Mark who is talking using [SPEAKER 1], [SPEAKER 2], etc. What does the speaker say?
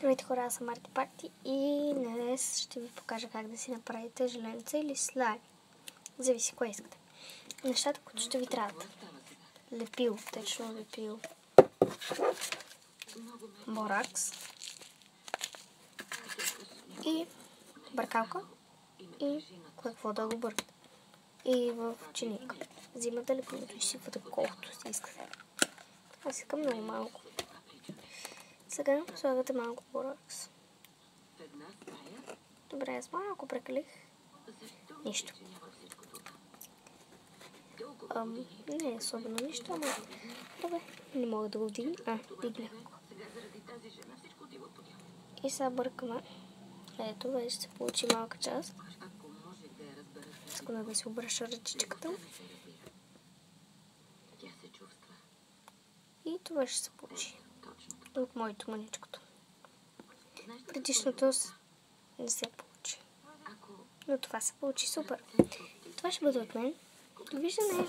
[SPEAKER 1] Здравейте хора, аз съм Марти Парти и днес ще ви покажа как да си направите желенца или слайм. Зависи кое искате. Нещата, които ще ви трябват: лепило, течно лепило, боракс и бъркалка и какво да го бъркате. И в чиника. Взимате лепилото и сипвате колкото си искате. Аз искам много малко. Сега слагате малко боракс. Добре, аз малко прекалих. Нищо. Не е особено нищо, ама добре, не мога да го вдигна. Дигна. И сега бъркаме. Ето, вече се получи малка част. Искам да си обръща ръчичката. И това ще се получи от моето маничкото. Предишното не се получи. Но това се получи супер. Това ще бъде от мен. Довиждане!